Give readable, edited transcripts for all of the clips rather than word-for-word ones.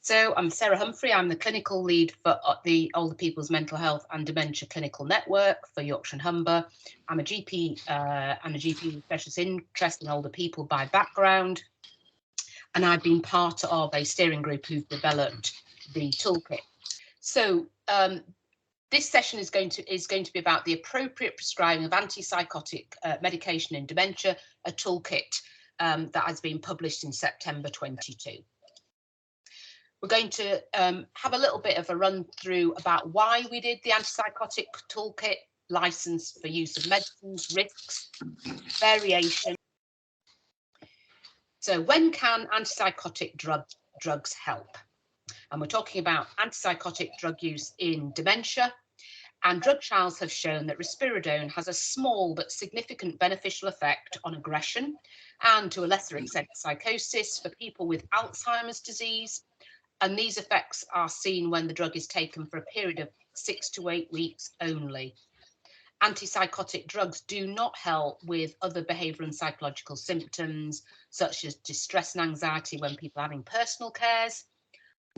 So I'm Sarah Humphrey. I'm the clinical lead for the Older People's Mental Health and Dementia Clinical Network for Yorkshire and Humber. I'm a GP and a GP with specialist interest in older people by background. And I've been part of a steering group who've developed the toolkit. So this session is going to be about the appropriate prescribing of antipsychotic medication in dementia, a toolkit that has been published in September 22. We're going to have a little bit of a run through about why we did the antipsychotic toolkit, license for use of medicines, risks, variation. So when can antipsychotic drugs help? And we're talking about antipsychotic drug use in dementia. And drug trials have shown that risperidone has a small but significant beneficial effect on aggression and, to a lesser extent, psychosis for people with Alzheimer's disease. And these effects are seen when the drug is taken for a period of 6 to 8 weeks only. Antipsychotic drugs do not help with other behavioural and psychological symptoms, such as distress and anxiety when people are having personal cares,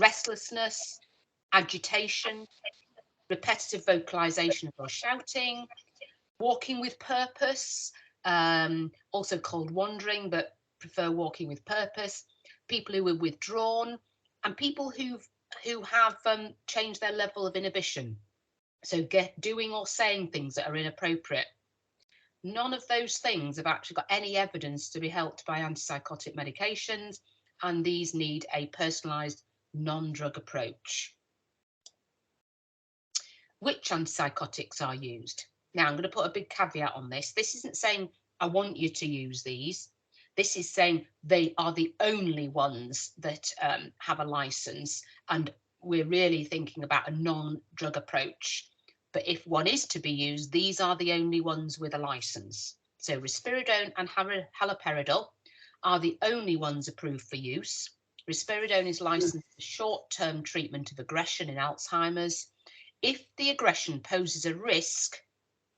restlessness, agitation, repetitive vocalization or shouting, walking with purpose, also called wandering, but prefer walking with purpose, people who are withdrawn, and people who have changed their level of inhibition. So doing or saying things that are inappropriate. None of those things have actually got any evidence to be helped by antipsychotic medications, and these need a personalised non-drug approach. Which antipsychotics are used? Now, I'm going to put a big caveat on this. This isn't saying I want you to use these. This is saying they are the only ones that have a license, and we're really thinking about a non-drug approach. But if one is to be used, these are the only ones with a license. So risperidone and haloperidol are the only ones approved for use. Risperidone is licensed for short-term treatment of aggression in Alzheimer's if the aggression poses a risk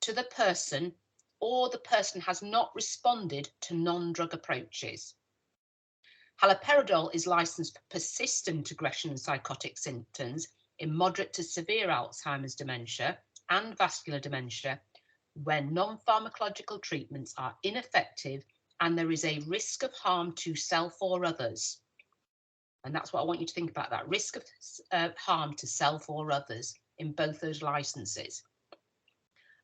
to the person or the person has not responded to non-drug approaches. Haloperidol is licensed for persistent aggression and psychotic symptoms in moderate to severe Alzheimer's dementia and vascular dementia when non-pharmacological treatments are ineffective and there is a risk of harm to self or others. And that's what I want you to think about, that risk of harm to self or others in both those licenses.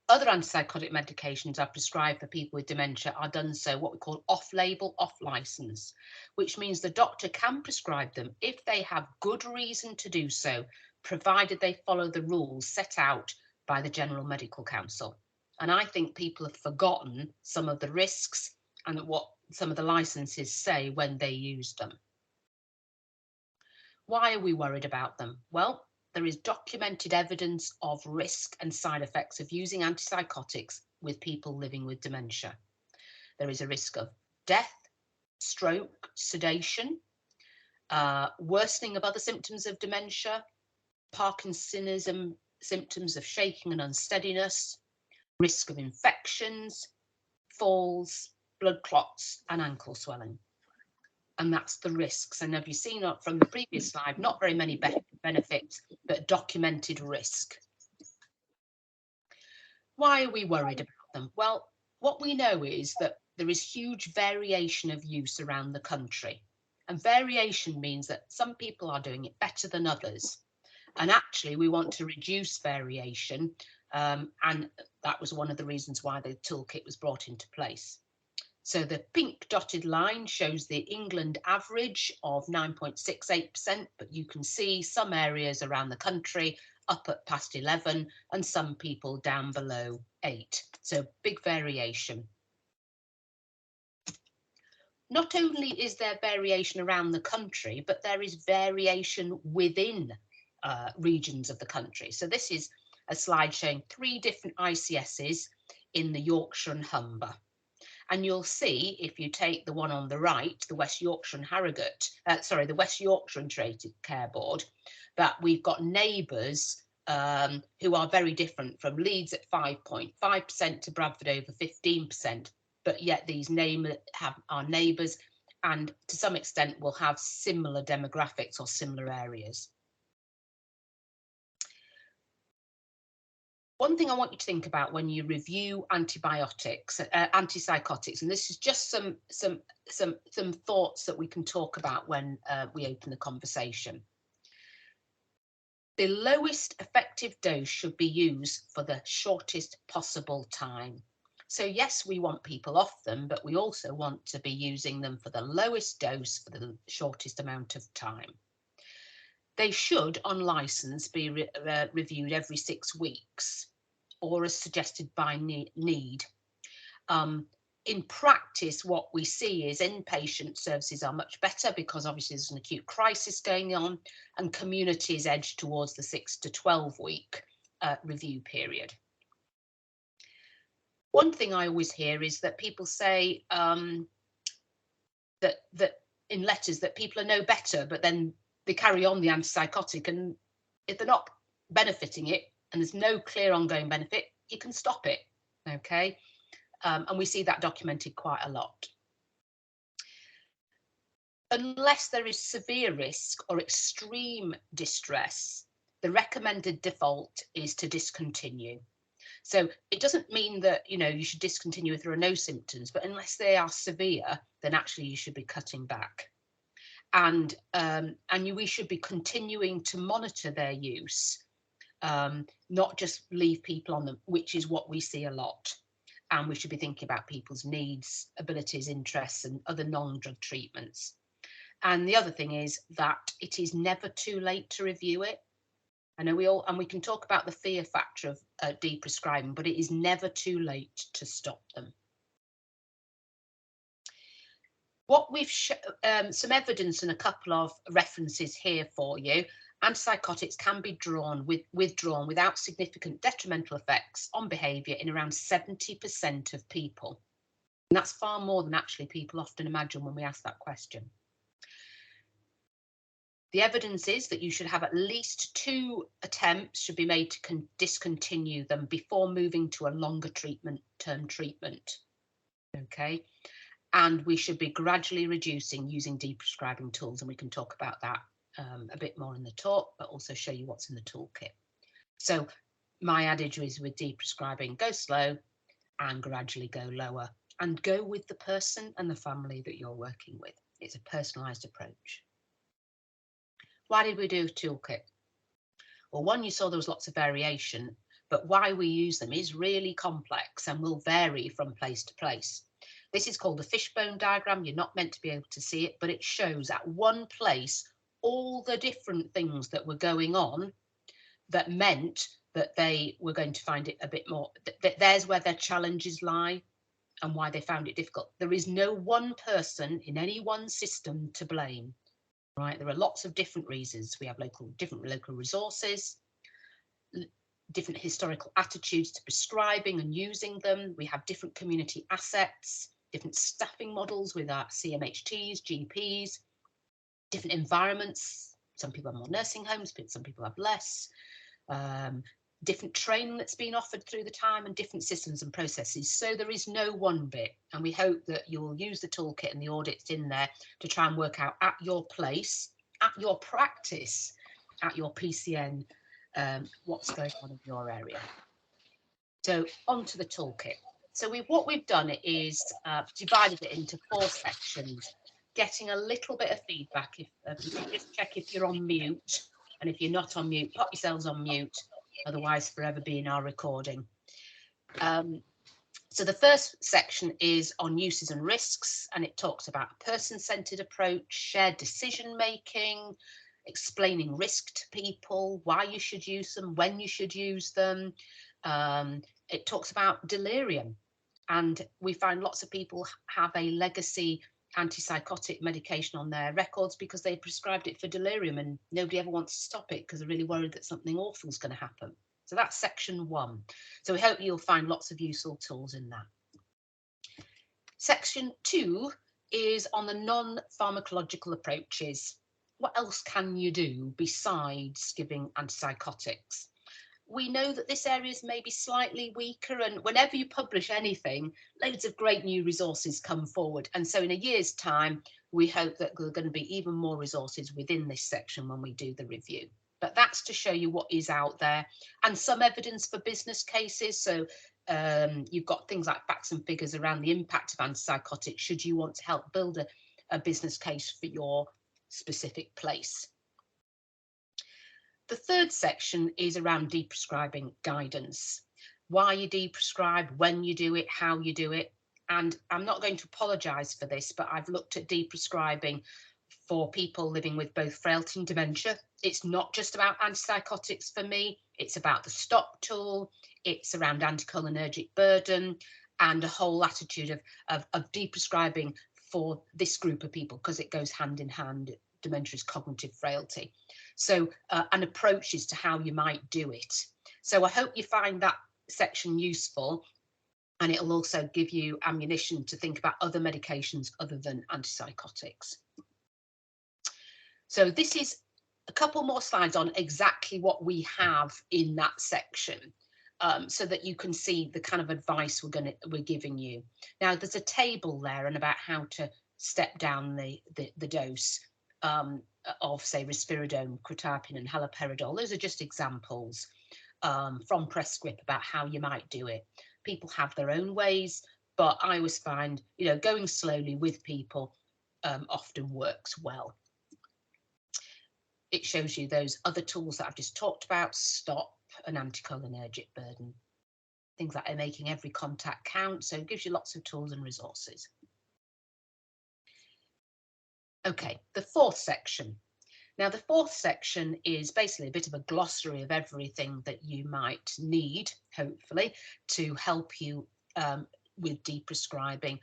Other antipsychotic medications are prescribed for people with dementia are done so what we call off-label, off-license, which means the doctor can prescribe them if they have good reason to do so, provided they follow the rules set out by the General Medical Council. And I think people have forgotten some of the risks and what some of the licenses say when they use them. Why are we worried about them? Well, there is documented evidence of risk and side effects of using antipsychotics with people living with dementia. There is a risk of death, stroke, sedation, worsening of other symptoms of dementia, Parkinsonism, symptoms of shaking and unsteadiness, risk of infections, falls, blood clots, and ankle swelling. And that's the risks. And have you seen from the previous slide, not very many benefits, but documented risk. Why are we worried about them? Well, what we know is that there is huge variation of use around the country. And variation means that some people are doing it better than others. And actually, we want to reduce variation. And that was one of the reasons why the toolkit was brought into place. So the pink dotted line shows the England average of 9.68%, but you can see some areas around the country up at past 11 and some people down below 8. So big variation. Not only is there variation around the country, but there is variation within regions of the country. So this is a slide showing 3 different ICSs in the Yorkshire and Humber. And you'll see, if you take the one on the right, the West Yorkshire and the West Yorkshire Integrated Care Board, that we've got neighbours who are very different, from Leeds at 5.5% to Bradford over 15%. But yet these are neighbours, and to some extent will have similar demographics or similar areas. One thing I want you to think about when you review antibiotics, antipsychotics, and this is just some thoughts that we can talk about when we open the conversation. The lowest effective dose should be used for the shortest possible time. So yes, we want people off them, but we also want to be using them for the lowest dose for the shortest amount of time. They should, on license, be reviewed every 6 weeks or as suggested by need. In practice, what we see is inpatient services are much better because obviously there's an acute crisis going on, and communities edge towards the 6 to 12 week review period. One thing I always hear is that people say that in letters that people are no better, but then they carry on the antipsychotic, and if they're not benefiting it and there's no clear ongoing benefit, you can stop it. Okay. And we see that documented quite a lot. Unless there is severe risk or extreme distress, the recommended default is to discontinue. So it doesn't mean that, you know, you should discontinue if there are no symptoms, but unless they are severe, then actually you should be cutting back. And we should be continuing to monitor their use, not just leave people on them, which is what we see a lot. And we should be thinking about people's needs, abilities, interests, and other non-drug treatments. And the other thing is that it is never too late to review it. I know we can talk about the fear factor of deprescribing, but it is never too late to stop them. What we've some evidence and a couple of references here for you. Antipsychotics can be withdrawn without significant detrimental effects on behaviour in around 70% of people. And that's far more than actually people often imagine when we ask that question. The evidence is that you should have at least 2 attempts should be made to discontinue them before moving to a longer term treatment. Okay. And we should be gradually reducing using deprescribing tools. And we can talk about that a bit more in the talk, but also show you what's in the toolkit. So my adage is with deprescribing, go slow and gradually go lower, and go with the person and the family that you're working with. It's a personalised approach. Why did we do a toolkit? Well, one, you saw there was lots of variation, but why we use them is really complex and will vary from place to place. This is called a fishbone diagram. You're not meant to be able to see it, but it shows at one place all the different things that were going on that meant that they were going to find it a bit more, there's where their challenges lie and why they found it difficult. There is no one person in any one system to blame, right? There are lots of different reasons. We have different local resources, different historical attitudes to prescribing and using them. We have different community assets, different staffing models with our CMHTs, GPs, different environments. Some people have more nursing homes, but some people have less. Different training that's been offered through the time, and different systems and processes. So there is no one bit, and we hope that you'll use the toolkit and the audits in there to try and work out at your place, at your practice, at your PCN, what's going on in your area. So onto the toolkit. So what we've done is divided it into 4 sections, getting a little bit of feedback. If you can just check if you're on mute, and if you're not on mute, pop yourselves on mute, otherwise forever be in our recording. So the first section is on uses and risks, and it talks about a person-centered approach, shared decision making, explaining risk to people, why you should use them, when you should use them. It talks about delirium, and we find lots of people have a legacy antipsychotic medication on their records because they prescribed it for delirium, and nobody ever wants to stop it because they're really worried that something awful is going to happen. So that's section 1. So we hope you'll find lots of useful tools in that. Section 2 is on the non-pharmacological approaches. What else can you do besides giving antipsychotics? We know that this area is maybe slightly weaker, and whenever you publish anything, loads of great new resources come forward. And so in a year's time, we hope that there are going to be even more resources within this section when we do the review. But that's to show you what is out there, and some evidence for business cases. So you've got things like facts and figures around the impact of antipsychotics should you want to help build a business case for your specific place. The third section is around deprescribing guidance. Why you deprescribe, when you do it, how you do it. And I'm not going to apologise for this, but I've looked at deprescribing for people living with both frailty and dementia. It's not just about antipsychotics for me. It's about the STOP tool. It's around anticholinergic burden and a whole attitude of deprescribing for this group of people, because it goes hand in hand. Dementia is cognitive frailty. So and approaches to how you might do it. So I hope you find that section useful, and it'll also give you ammunition to think about other medications other than antipsychotics. So this is a couple more slides on exactly what we have in that section, so that you can see the kind of advice we're giving you. Now there's a table there and about how to step down the dose of, say, risperidone, quetiapine and haloperidol. Those are just examples from Press Script about how you might do it. People have their own ways, but I always find, going slowly with people often works well. It shows you those other tools that I've just talked about, STOP and anticholinergic burden. Things like making every contact count. So it gives you lots of tools and resources. Okay, the fourth section. Now, the fourth section is basically a bit of a glossary of everything that you might need, hopefully, to help you with deprescribing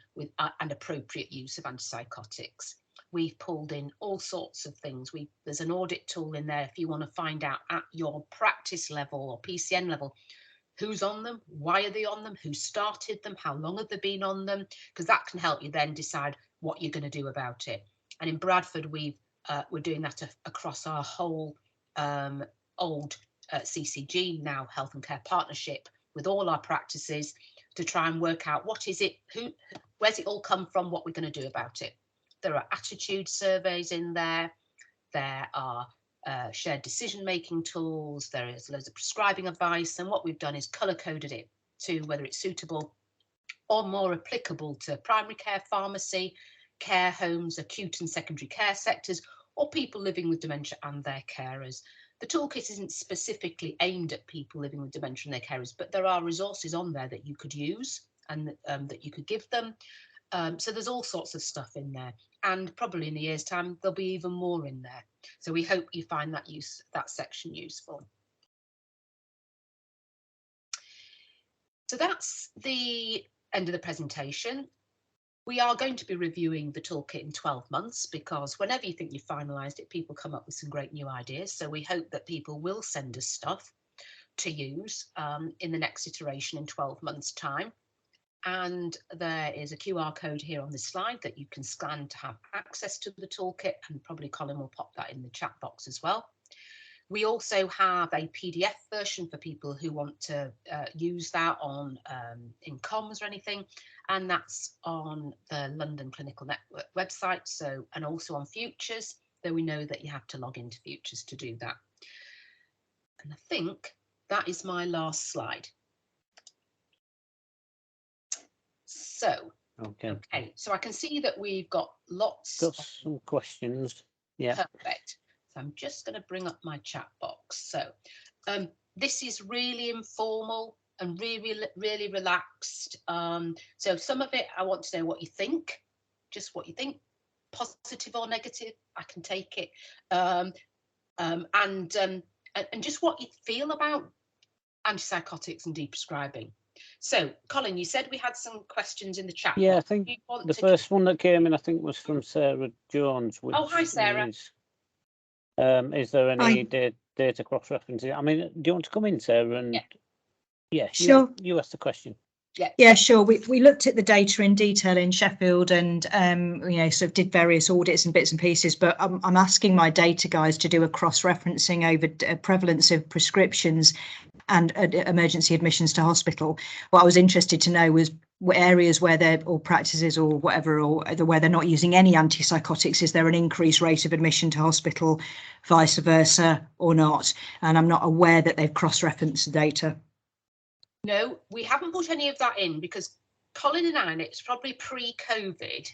and appropriate use of antipsychotics. We've pulled in all sorts of things. There's an audit tool in there if you want to find out at your practice level or PCN level who's on them, why are they on them, who started them, how long have they been on them, because that can help you then decide what you're going to do about it. And in Bradford, we're doing that across our whole old CCG, now Health and Care Partnership, with all our practices to try and work out what is it, where's it all come from, what we're going to do about it. There are attitude surveys in there. There are shared decision-making tools. There is loads of prescribing advice. And what we've done is colour-coded it to whether it's suitable or more applicable to primary care, pharmacy, care homes, acute and secondary care sectors, or people living with dementia and their carers. The toolkit isn't specifically aimed at people living with dementia and their carers, but there are resources on there that you could use and that you could give them. So there's all sorts of stuff in there, and probably in a year's time there'll be even more in there. So we hope you find that section useful. So that's the end of the presentation. We are going to be reviewing the toolkit in 12 months because whenever you think you've finalised it, people come up with some great new ideas. So we hope that people will send us stuff to use in the next iteration in 12 months' time. And there is a QR code here on this slide that you can scan to have access to the toolkit, and probably Colin will pop that in the chat box as well. We also have a PDF version for people who want to use that on in comms or anything, and that's on the London Clinical Network website. So, and also on Futures, though we know that you have to log into Futures to do that. And I think that is my last slide. So, okay, so I can see that we've got some questions. Yeah, perfect. So I'm just going to bring up my chat box. So this is really informal and really relaxed. So some of it I want to know what you think, just what you think, positive or negative. I can take it, and just what you feel about antipsychotics and deprescribing. So, Colin, you said we had some questions in the chat. Yeah, I think the first one that came in, I think, was from Sarah Jones. Which hi, Sarah. Is there any data cross-referencing? I mean, do you want to come in, Sarah? And yeah, sure. You asked the question. Yeah, sure. We looked at the data in detail in Sheffield, and sort of did various audits and bits and pieces. But I'm asking my data guys to do a cross-referencing over prevalence of prescriptions and emergency admissions to hospital. What I was interested to know was areas where they're, or practices or whatever, or where they're not using any antipsychotics, is there an increased rate of admission to hospital, vice versa, or not? And I'm not aware that they've cross-referenced the data. No, we haven't put any of that in because Colin and I, and it's probably pre-COVID,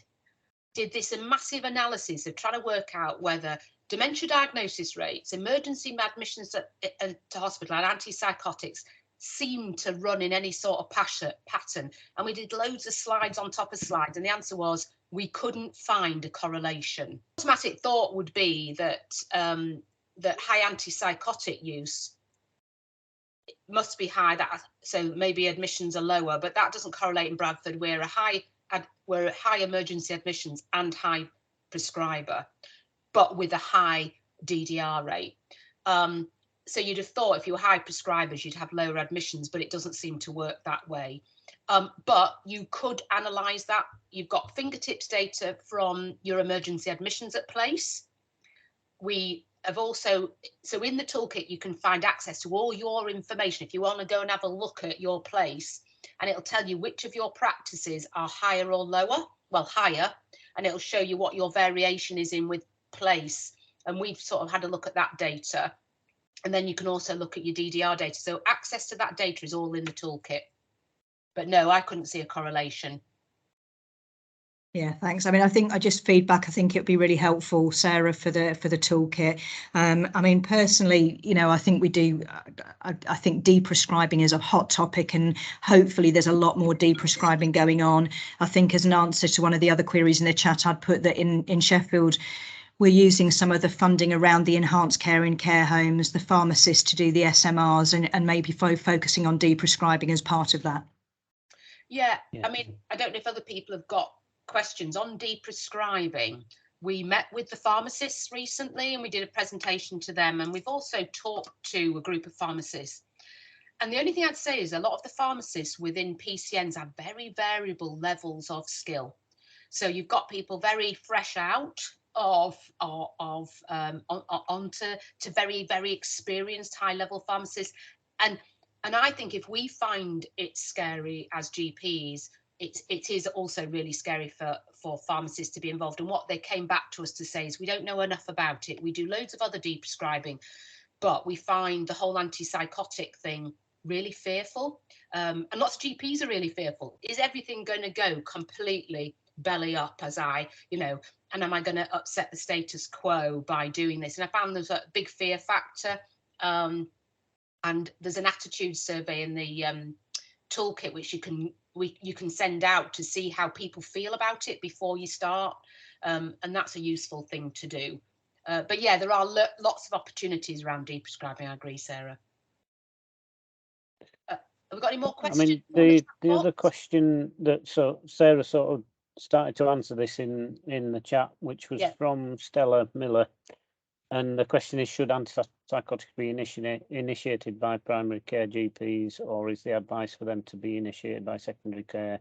did this massive analysis of trying to work out whether dementia diagnosis rates, emergency admissions to hospital and antipsychotics seemed to run in any sort of pattern. And we did loads of slides on top of slides, and the answer was we couldn't find a correlation. Automatic thought would be that that high antipsychotic use must be high, so maybe admissions are lower, but that doesn't correlate in Bradford. We're a high emergency admissions and high prescriber, but with a high DDR rate. So you'd have thought if you were high prescribers, you'd have lower admissions, but it doesn't seem to work that way. But you could analyse that. You've got fingertips data from your emergency admissions at place. We have also, so in the toolkit, you can find access to all your information if you want to go and have a look at your place, and it'll tell you which of your practices are higher or lower. Well, higher, and it'll show you what your variation is in with place. And we've sort of had a look at that data. And then you can also look at your DDR data. So access to that data is all in the toolkit. But no, I couldn't see a correlation. Yeah, thanks. I mean, I think I just feedback. I think it would be really helpful, Sarah, for the toolkit. I mean, personally, you know, I think we do. I think deprescribing is a hot topic, and hopefully there's a lot more deprescribing going on. I think as an answer to one of the other queries in the chat, I'd put that in Sheffield, we're using some of the funding around the enhanced care in care homes, the pharmacists to do the SMRs, and maybe focusing on deprescribing as part of that. Yeah, I mean, I don't know if other people have got questions on deprescribing. We met with the pharmacists recently and we did a presentation to them, and we've also talked to a group of pharmacists. And the only thing I'd say is a lot of the pharmacists within PCNs have very variable levels of skill. So you've got people very fresh out onto very, very experienced high level pharmacists. And I think if we find it scary as GPs, it is also really scary for pharmacists to be involved. And what they came back to us to say is we don't know enough about it. We do loads of other deprescribing, but we find the whole antipsychotic thing really fearful. And lots of GPs are really fearful. Is everything going to go completely belly up and am I going to upset the status quo by doing this? And I found there's a big fear factor. And there's an attitude survey in the toolkit which you can send out to see how people feel about it before you start, and that's a useful thing to do. But yeah, there are lots of opportunities around deprescribing. I agree, Sarah. Have we got any more questions? I mean, the other question that Sarah sort of started to answer this in the chat, which was from Stella Miller. And the question is, should antipsychotics be initiated by primary care GPs, or is the advice for them to be initiated by secondary care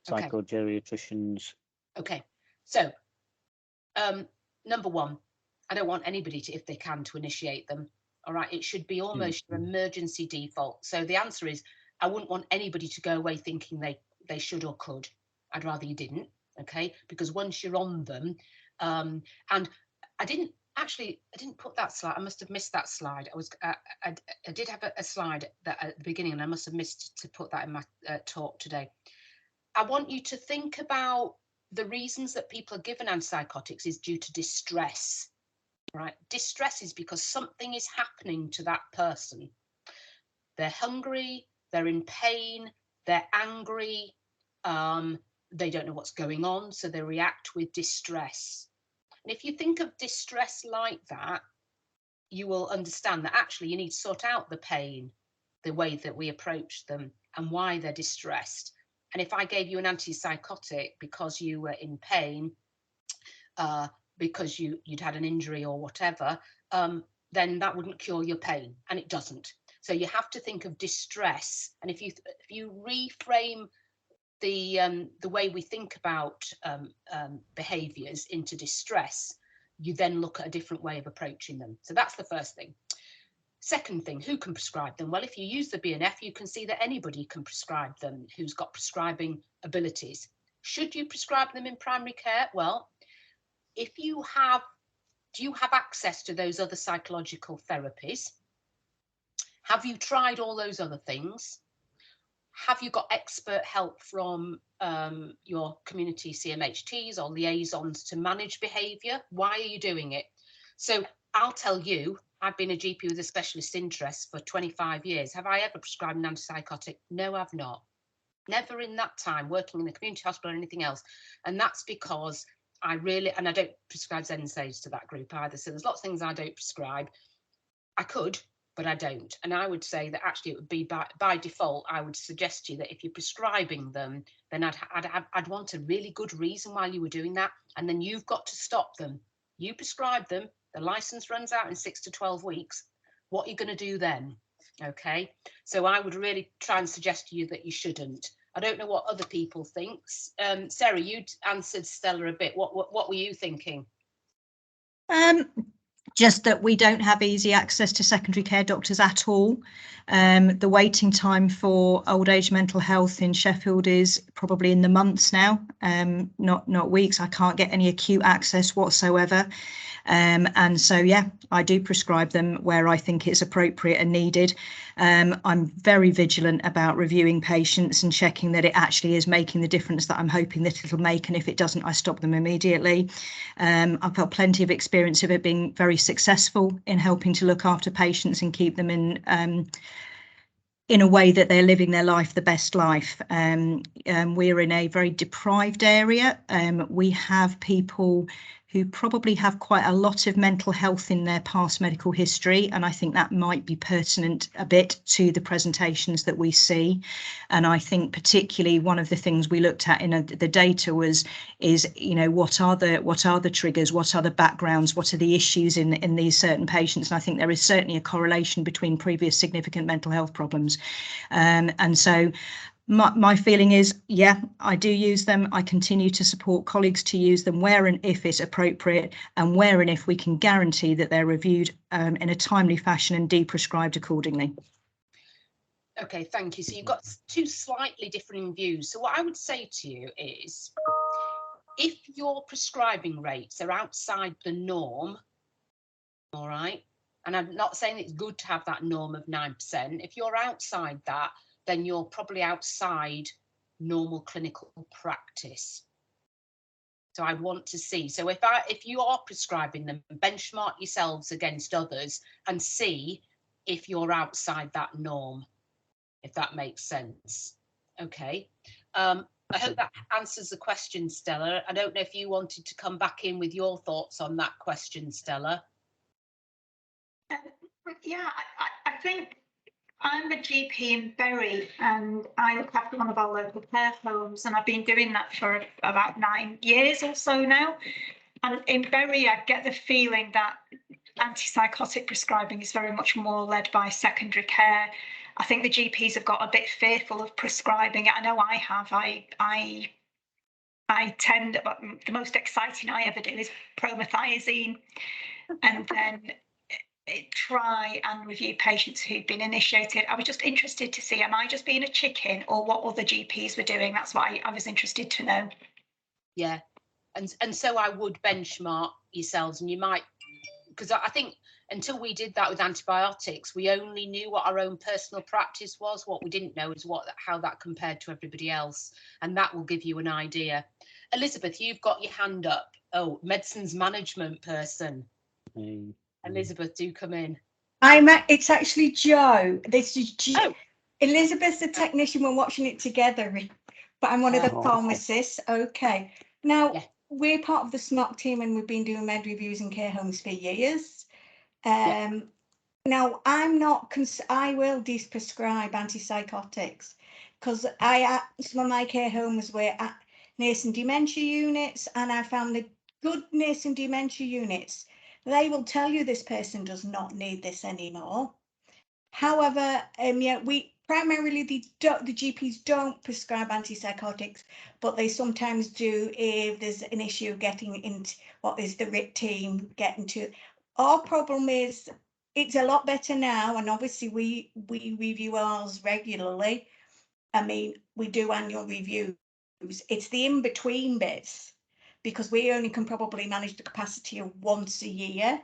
psychogeriatricians? Okay, so number one, I don't want anybody to, if they can, to initiate them. All right, it should be almost your emergency default. So the answer is, I wouldn't want anybody to go away thinking they should or could. I'd rather you didn't, okay? Because once you're on them, and I didn't put that slide. I must have missed that slide. I did have a slide that at the beginning, and I must have missed to put that in my talk today. I want you to think about the reasons that people are given antipsychotics is due to distress, right? Distress is because something is happening to that person. They're hungry, they're in pain, they're angry, they don't know what's going on, so they react with distress. And if you think of distress like that, you will understand that actually you need to sort out the pain, the way that we approach them, and why they're distressed. And if I gave you an antipsychotic because you were in pain, because you'd had an injury or whatever, then that wouldn't cure your pain, and it doesn't. So you have to think of distress. And if you reframe the way we think about behaviours into distress, you then look at a different way of approaching them. So that's the first thing. Second thing, who can prescribe them? Well, if you use the BNF, you can see that anybody can prescribe them who's got prescribing abilities. Should you prescribe them in primary care? Well, if you have, do you have access to those other psychological therapies? Have you tried all those other things? Have you got expert help from your community CMHTs or liaisons to manage behaviour? Why are you doing it? So I'll tell you, I've been a GP with a specialist interest for 25 years. Have I ever prescribed an antipsychotic? No, I've not. Never in that time working in a community hospital or anything else. And that's because I don't prescribe NSAIDs to that group either. So there's lots of things I don't prescribe. I could, but I don't. And I would say that actually it would be by default, I would suggest to you that if you're prescribing them, then I'd want a really good reason why you were doing that. And then you've got to stop them. You prescribe them, the license runs out in 6 to 12 weeks. What are you going to do then? Okay, so I would really try and suggest to you that you shouldn't. I don't know what other people think. Sarah, you'd answered Stella a bit. What were you thinking? Just that we don't have easy access to secondary care doctors at all. The waiting time for old age mental health in Sheffield is probably in the months now, not weeks. I can't get any acute access whatsoever. And so, yeah, I do prescribe them where I think it's appropriate and needed. I'm very vigilant about reviewing patients and checking that it actually is making the difference that I'm hoping that it'll make. And if it doesn't, I stop them immediately. I've got plenty of experience of it being very successful in helping to look after patients and keep them in a way that they're living their life, the best life. We're in a very deprived area. We have people who probably have quite a lot of mental health in their past medical history, and I think that might be pertinent a bit to the presentations that we see. And I think particularly one of the things we looked at in the data is what are the triggers, what are the backgrounds, what are the issues in these certain patients. And I think there is certainly a correlation between previous significant mental health problems. And so my feeling is, yeah, I do use them. I continue to support colleagues to use them where and if it's appropriate, and where and if we can guarantee that they're reviewed in a timely fashion and deprescribed accordingly. Okay, thank you. So you've got two slightly differing views. So what I would say to you is, if your prescribing rates are outside the norm, all right, and I'm not saying it's good to have that norm of 9%, if you're outside that, then you're probably outside normal clinical practice. So I want to see. So if you are prescribing them, benchmark yourselves against others and see if you're outside that norm, if that makes sense. Okay. I hope that answers the question, Stella. I don't know if you wanted to come back in with your thoughts on that question, Stella. Yeah, I think I'm a GP in Bury, and I look after one of our local care homes, and I've been doing that for about 9 years or so now. And in Bury, I get the feeling that antipsychotic prescribing is very much more led by secondary care. I think the GPs have got a bit fearful of prescribing it. I know I have. I tend, the most exciting I ever do is promethazine, and then try and review patients who've been initiated. I was just interested to see, am I just being a chicken, or what other GPs were doing? That's what I was interested to know. Yeah, and so I would benchmark yourselves, and you might, because I think until we did that with antibiotics, we only knew what our own personal practice was. What we didn't know is how that compared to everybody else, and that will give you an idea. Elizabeth, you've got your hand up. Oh, medicines management person. Elizabeth, do come in. It's actually Jo. This is Jo. Elizabeth's the technician. We're watching it together, but I'm one of the pharmacists. Okay. Now, we're part of the SMOC team, and we've been doing med reviews in care homes for years. Now, I will prescribe antipsychotics, because some of my care homes were at nursing dementia units, and I found the good nursing dementia units, they will tell you this person does not need this anymore. However, we primarily, the GPs don't prescribe antipsychotics, but they sometimes do if there's an issue getting into what is the RIT team getting to. Our problem is it's a lot better now, and obviously we review ours regularly. I mean, we do annual reviews. It's the in-between bits, because we only can probably manage the capacity of once a year.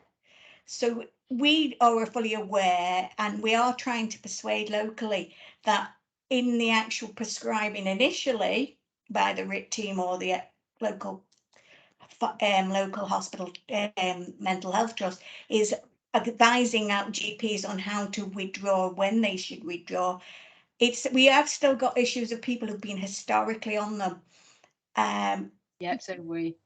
So we are fully aware, and we are trying to persuade locally that in the actual prescribing initially by the RIT team or the local hospital mental health trust, is advising out GPs on how to withdraw, when they should withdraw. We have still got issues of people who've been historically on them. Yeah, so we.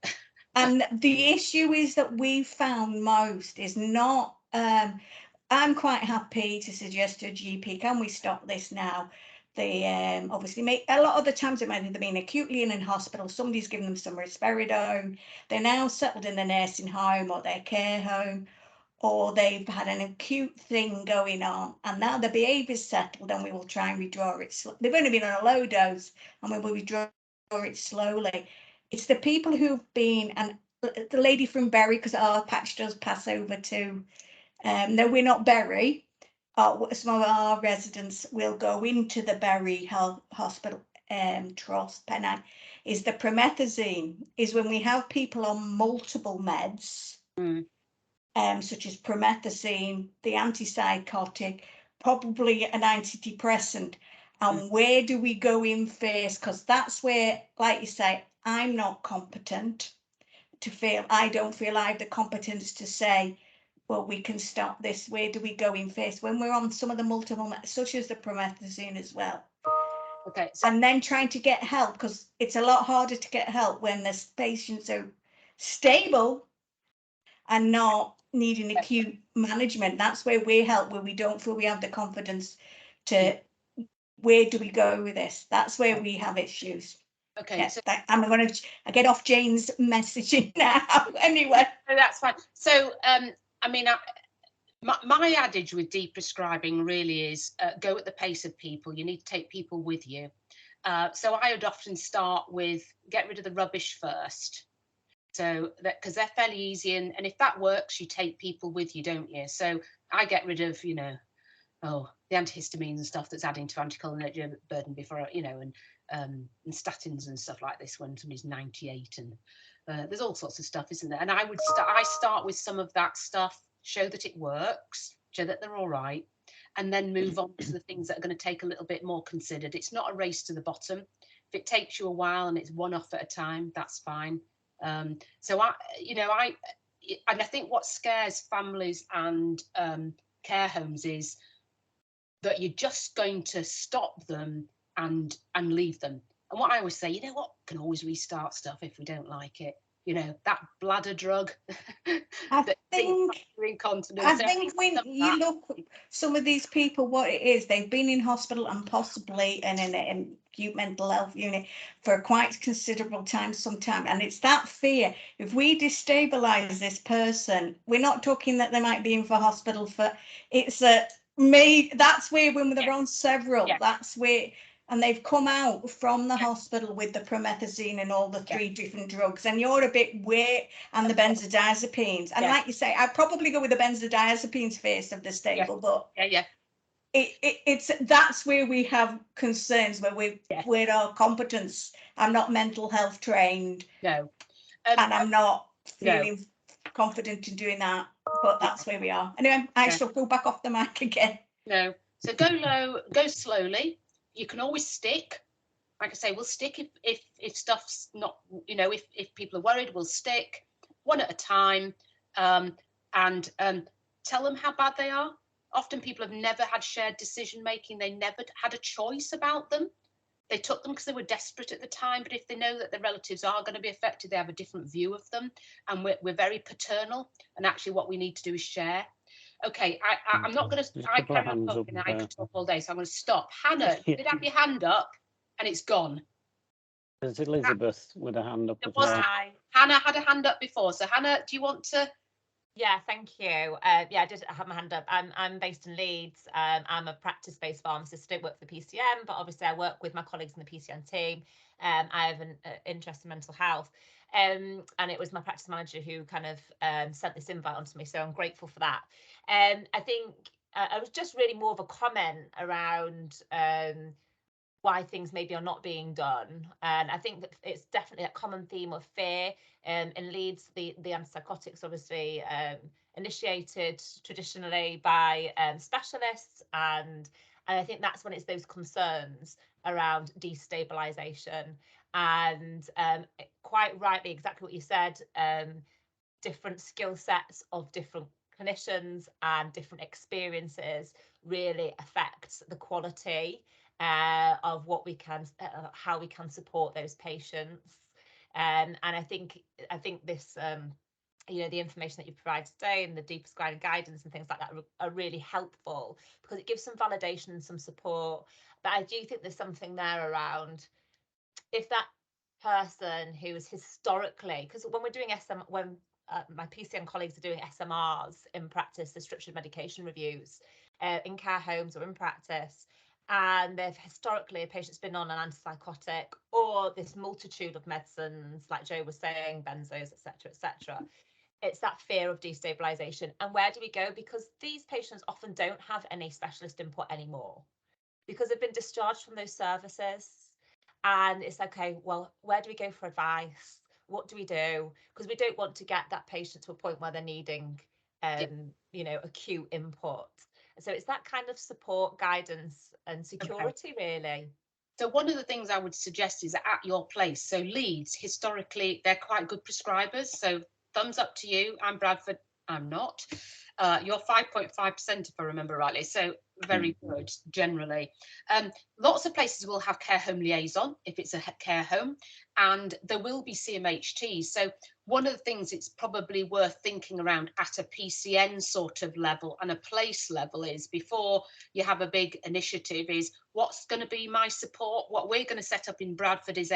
And the issue is that we found most is not, I'm quite happy to suggest to a GP, can we stop this now? They obviously make, a lot of the times it might have been acutely in hospital, somebody's given them some risperidone, they're now settled in a nursing home or their care home, or they've had an acute thing going on and now the behaviour's settled, and we will try and withdraw it. They've only been on a low dose and we will withdraw it slowly. It's the people who've been, and the lady from Bury, because our patch does pass over to, no, we're not Bury. Some of our residents will go into the Bury Hospital Trust, Pennine, is the promethazine, is when we have people on multiple meds, such as promethazine, the antipsychotic, probably an antidepressant. And where do we go in first? Because that's where, like you say, I'm not competent to feel, I don't feel I have the competence to say, well, we can stop this. Where do we go in first? When we're on some of the multiple, such as the promethazine as well. Okay. So, and then trying to get help, because it's a lot harder to get help when the patients are stable and not needing acute management. That's where we help, where we don't feel we have the confidence to, where do we go with this? That's where we have issues. Okay, Yeah, so I'm going to get off Jane's messaging now. Anyway, so that's fine. So I mean, my adage with deprescribing really is go at the pace of people. You need to take people with you. So I would often start with get rid of the rubbish first. So that, because they're fairly easy, and if that works, you take people with you, don't you? So I get rid of, you know, the antihistamines and stuff that's adding to anticholinergic burden before, you know, and statins and stuff like this when somebody's 98, and there's all sorts of stuff, isn't there? And I start with some of that stuff, show that it works, show that they're all right, and then move on to the things that are going to take a little bit more considered. It's not a race to the bottom. If it takes you a while and it's one off at a time, that's fine. So I think what scares families and care homes is that you're just going to stop them and leave them. And what I always say, you know what, can always restart stuff if we don't like it. You know, that bladder drug. I think when you look some of these people, what it is, they've been in hospital and possibly in an acute mental health unit for quite considerable time sometime, and it's that fear. If we destabilize this person, we're not talking that they might be in for hospital for, it's a that's where when they're on several, that's where, and they've come out from the hospital with the promethazine and all the 3 different drugs, and you're a bit weird, and the benzodiazepines. And like you say, I'd probably go with the benzodiazepines first of the stable, but it's that's where we have concerns, where with our competence. I'm not mental health trained. No. And I'm not feeling confident in doing that, but that's where we are. Anyway, I shall go back off the mic again. No. So go low, go slowly. You can always stick. Like I say, we'll stick if stuff's not, you know, if people are worried, we'll stick one at a time, and tell them how bad they are. Often people have never had shared decision making. They never had a choice about them. They took them because they were desperate at the time. But if they know that their relatives are going to be affected, they have a different view of them. And we're very paternal. And actually what we need to do is share. Okay, I'm not going to, I carry on talking, I could talk all day, so I'm going to stop. Hannah, you did have your hand up and it's gone. There's Elizabeth with a hand up. Hannah had a hand up before. So Hannah, do you want to? Yeah, thank you. I did have my hand up. I'm based in Leeds. I'm a practice-based pharmacist. I don't work for the PCN, but obviously I work with my colleagues in the PCN team. I have an interest in mental health. And it was my practice manager who kind of sent this invite onto me, so I'm grateful for that. I think I was just really more of a comment around why things maybe are not being done. And I think that it's definitely a common theme of fear. In Leeds, the antipsychotics obviously initiated traditionally by specialists, and I think that's when it's those concerns around destabilization. And quite rightly, exactly what you said, different skill sets of different clinicians and different experiences really affects the quality of what we can, how we can support those patients. And I think this, the information that you provide today and the deprescribing guidance and things like that are really helpful, because it gives some validation and some support. But I do think there's something there around, if that person who is historically, because when we're doing when my PCN colleagues are doing SMRs in practice, the structured medication reviews, in care homes or in practice, and they've historically, a patient's been on an antipsychotic or this multitude of medicines, like Joe was saying, benzos, etc. It's that fear of destabilization. And where do we go? Because these patients often don't have any specialist input anymore, because they've been discharged from those services. And it's okay, well, where do we go for advice? What do we do? Because we don't want to get that patient to a point where they're needing acute input. So it's that kind of support, guidance and security, really. So one of the things I would suggest is at your place. So Leeds, historically, they're quite good prescribers. So thumbs up to you. I'm Bradford. I'm not. You're 5.5%, if I remember rightly. So very good, generally. Lots of places will have care home liaison if it's a care home, and there will be CMHTs. So one of the things it's probably worth thinking around at a PCN sort of level and a place level is, before you have a big initiative, is what's going to be my support. What we're going to set up in Bradford is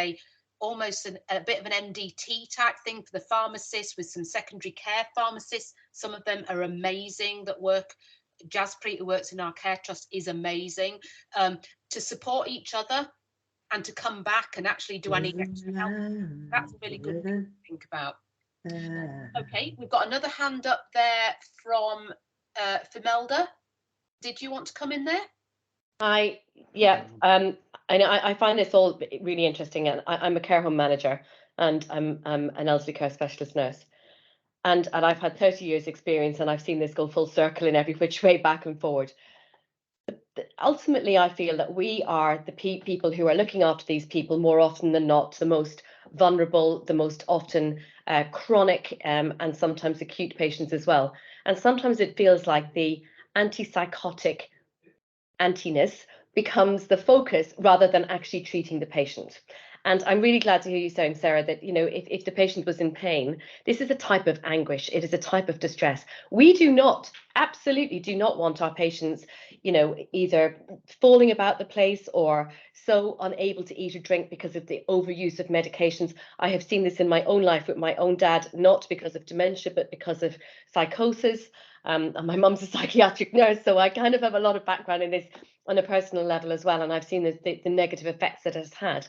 almost a bit of an MDT type thing for the pharmacists, with some secondary care pharmacists. Some of them are amazing that work. Jaspreet, who works in our care trust, is amazing, to support each other and to come back and actually do any extra help. That's a really good thing to think about. Okay, we've got another hand up there from Fimelda. Did you want to come in there? I find this all really interesting, and I'm a care home manager, and I'm an elderly care specialist nurse, and I've had 30 years experience, and I've seen this go full circle in every which way, back and forward. But ultimately, I feel that we are the people who are looking after these people more often than not, the most vulnerable, the most often chronic and sometimes acute patients as well. And sometimes it feels like the antipsychotic antiness becomes the focus rather than actually treating the patient. And I'm really glad to hear you saying, Sarah, that, if the patient was in pain, this is a type of anguish. It is a type of distress. We absolutely do not want our patients, either falling about the place or so unable to eat or drink because of the overuse of medications. I have seen this in my own life with my own dad, not because of dementia, but because of psychosis. And my mum's a psychiatric nurse, so I kind of have a lot of background in this on a personal level as well. And I've seen the negative effects that it has had.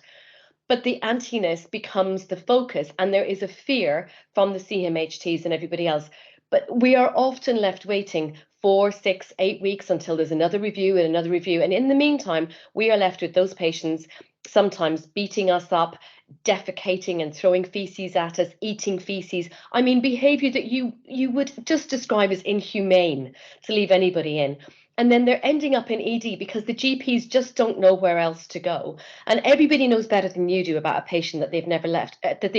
But the antiness becomes the focus, and there is a fear from the CMHTs and everybody else. But we are often left waiting 4, 6, 8 weeks until there's another review and another review. And in the meantime, we are left with those patients sometimes beating us up, defecating and throwing feces at us, eating feces. I mean, behavior that you would just describe as inhumane to leave anybody in. And then they're ending up in ED because the GPs just don't know where else to go. And everybody knows better than you do about a patient that they've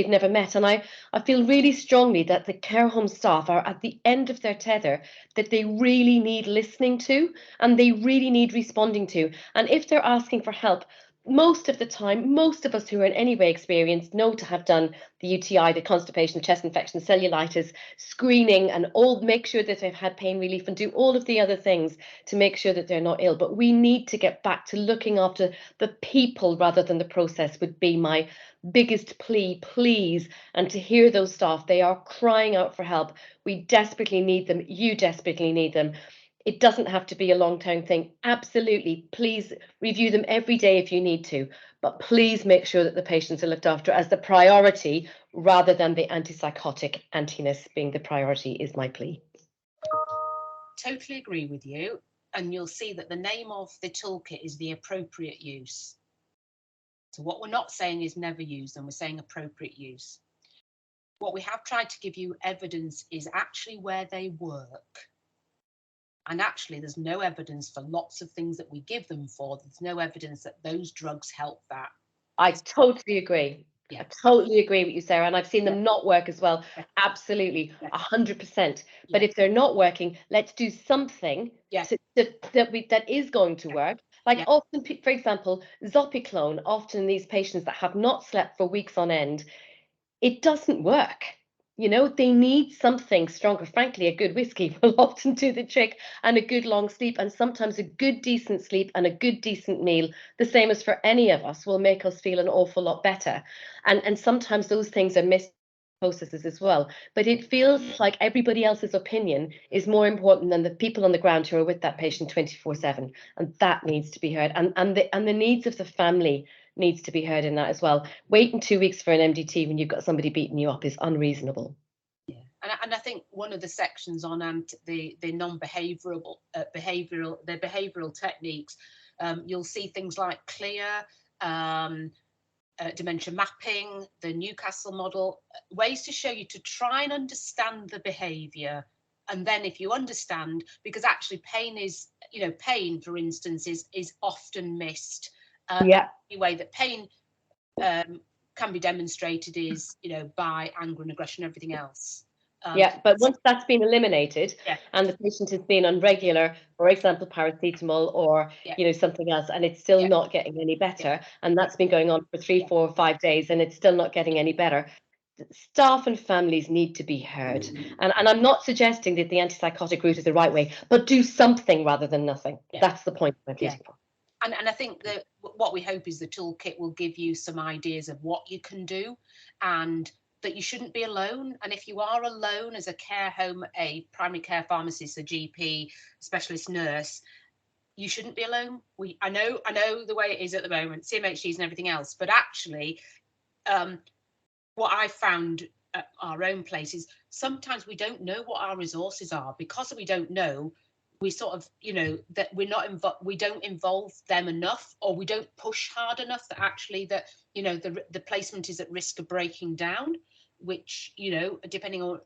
never met. And I feel really strongly that the care home staff are at the end of their tether, that they really need listening to and they really need responding to. And if they're asking for help, most of the time, most of us who are in any way experienced know to have done the UTI, the constipation, the chest infection, cellulitis, screening, and all, make sure that they've had pain relief and do all of the other things to make sure that they're not ill. But we need to get back to looking after the people rather than the process would be my biggest plea, please. And to hear those staff, they are crying out for help. We desperately need them. You desperately need them. It doesn't have to be a long-term thing. Absolutely. Please review them every day if you need to, but please make sure that the patients are looked after as the priority rather than the antipsychotic antiness being the priority is my plea. Totally agree with you. And you'll see that the name of the toolkit is the appropriate use. So what we're not saying is never use them, we're saying appropriate use. What we have tried to give you evidence is actually where they work. And actually, there's no evidence for lots of things that we give them for. There's no evidence that those drugs help that. I totally agree. Yeah. I totally agree with you, Sarah. And I've seen them not work as well. Yeah. Absolutely, Yeah. 100%. Yeah. But if they're not working, let's do something that is going to work. Like often, for example, Zopiclone, often these patients that have not slept for weeks on end, it doesn't work. You know, they need something stronger. Frankly, a good whiskey will often do the trick, and a good long sleep, and sometimes a good decent sleep and a good decent meal, the same as for any of us, will make us feel an awful lot better. And sometimes those things are missed processes as well. But it feels like everybody else's opinion is more important than the people on the ground who are with that patient 24/7, and that needs to be heard. And the needs of the family needs to be heard in that as well. Waiting 2 weeks for an MDT when you've got somebody beating you up is unreasonable. Yeah, and I think one of the sections on the non-behavioural behavioural techniques, you'll see things like CLEAR, dementia mapping, the Newcastle model, ways to show you to try and understand the behaviour. And then if you understand, because actually pain is, pain, for instance, is often missed. The way that pain can be demonstrated is, by anger and aggression, everything else. But once that's been eliminated and the patient has been on regular, for example, paracetamol or something else, and it's still not getting any better, and that's been going on for 3, 4, 5 days, and it's still not getting any better, staff and families need to be heard. And I'm not suggesting that the antipsychotic route is the right way, but do something rather than nothing. That's the point I'm leading for. And I think that what we hope is the toolkit will give you some ideas of what you can do, and that you shouldn't be alone. And if you are alone as a care home, a primary care pharmacist, a GP, specialist nurse, you shouldn't be alone. I know the way it is at the moment, CMHTs and everything else, but actually what I found at our own place is sometimes we don't know what our resources are. Because we don't know, we sort of, that we don't involve them enough, or we don't push hard enough that actually the placement is at risk of breaking down, which, depending on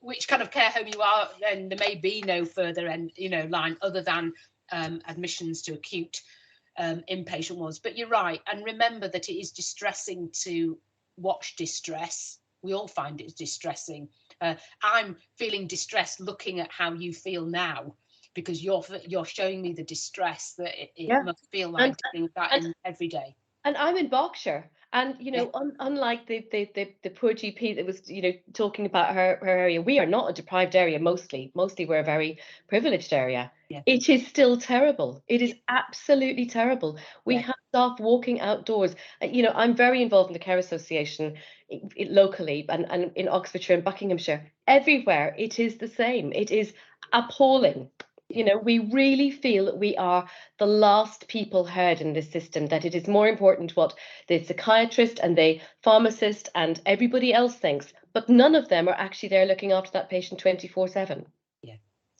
which kind of care home you are, then there may be no further line other than admissions to acute inpatient wards. But you're right, and remember that it is distressing to watch distress. We all find it distressing. I'm feeling distressed looking at how you feel now, because you're showing me the distress that it must feel like doing that every day. And I'm in Berkshire, and unlike the poor GP that was talking about her area, we are not a deprived area. Mostly we're a very privileged area. It is still terrible. It is absolutely terrible. We have staff walking outdoors. I'm very involved in the Care Association locally and in Oxfordshire and Buckinghamshire. Everywhere it is the same. It is appalling. We really feel that we are the last people heard in this system, that it is more important what the psychiatrist and the pharmacist and everybody else thinks, but none of them are actually there looking after that patient 24/7.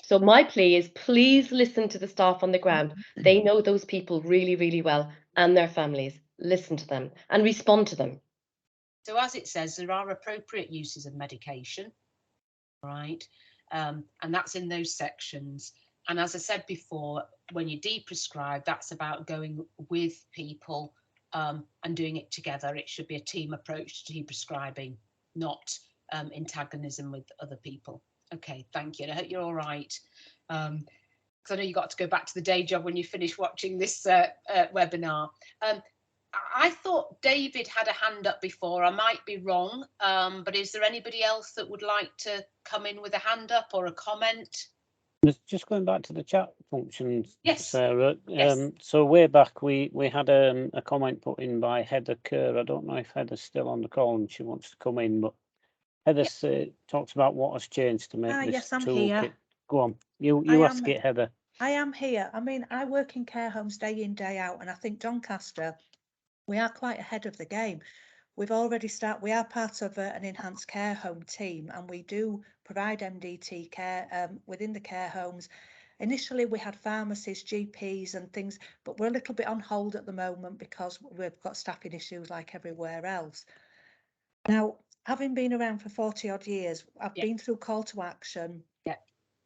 So my plea is, please listen to the staff on the ground. They know those people really, really well, and their families. Listen to them and respond to them. So as it says, there are appropriate uses of medication, right? And that's in those sections. And as I said before, when you deprescribe, that's about going with people and doing it together. It should be a team approach to deprescribing, not antagonism with other people. Okay, thank you. And I hope you're all right. Because I know you got to go back to the day job when you finish watching this webinar. I thought David had a hand up before. I might be wrong, but is there anybody else that would like to come in with a hand up or a comment? Just going back to the chat functions, yes. Sarah. So way back we had a comment put in by Heather Kerr. I don't know if Heather's still on the call and she wants to come in, but Heather talks about what has changed to make this yes, I'm toolkit. here. Go on. You ask it, Heather. I am here. I mean, I work in care homes day in, day out, and I think Doncaster, we are quite ahead of the game. We've already we are part of an enhanced care home team, and we do provide MDT care within the care homes. Initially, we had pharmacists, GPs and things, but we're a little bit on hold at the moment because we've got staffing issues like everywhere else. Now, having been around for 40 odd years, I've been through call to action.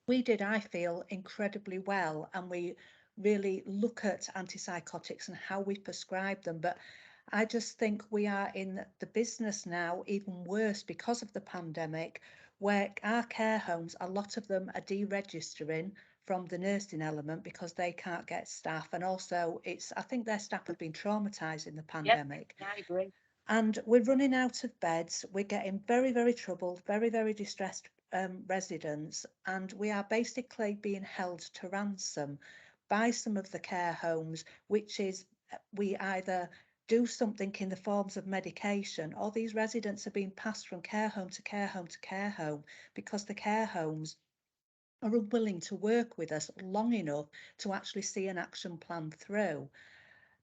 We did, I feel, incredibly well, and we really look at antipsychotics and how we prescribe them. But I just think we are in the business now even worse because of the pandemic, where our care homes, a lot of them are deregistering from the nursing element because they can't get staff, and also I think their staff have been traumatized in the pandemic. Yep, I agree. And we're running out of beds. We're getting very, very troubled, very, very distressed residents, and we are basically being held to ransom by some of the care homes, which is we either do something in the forms of medication, or these residents are being passed from care home to care home to care home because the care homes are unwilling to work with us long enough to actually see an action plan through.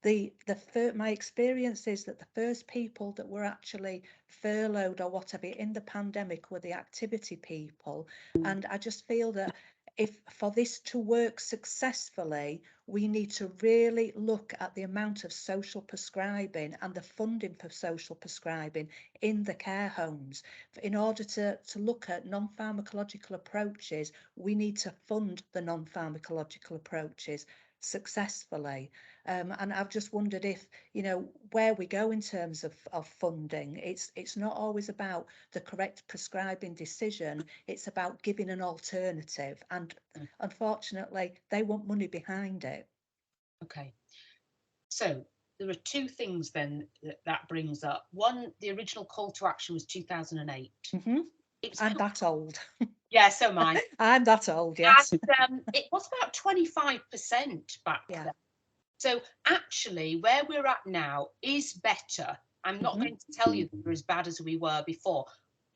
My experience is that the first people that were actually furloughed or whatever in the pandemic were the activity people. And I just feel that if for this to work successfully, we need to really look at the amount of social prescribing and the funding for social prescribing in the care homes. In order to look at non-pharmacological approaches, we need to fund the non-pharmacological approaches successfully. And I've just wondered if, where we go in terms of funding. It's not always about the correct prescribing decision. It's about giving an alternative. And unfortunately, they want money behind it. Okay. So there are two things then that brings up. One, the original call to action was 2008. Mm-hmm. I'm that old. Yeah, so am I. I'm that old, yes. And it was about 25% back then. So actually, where we're at now is better. I'm not going to tell you that we're as bad as we were before,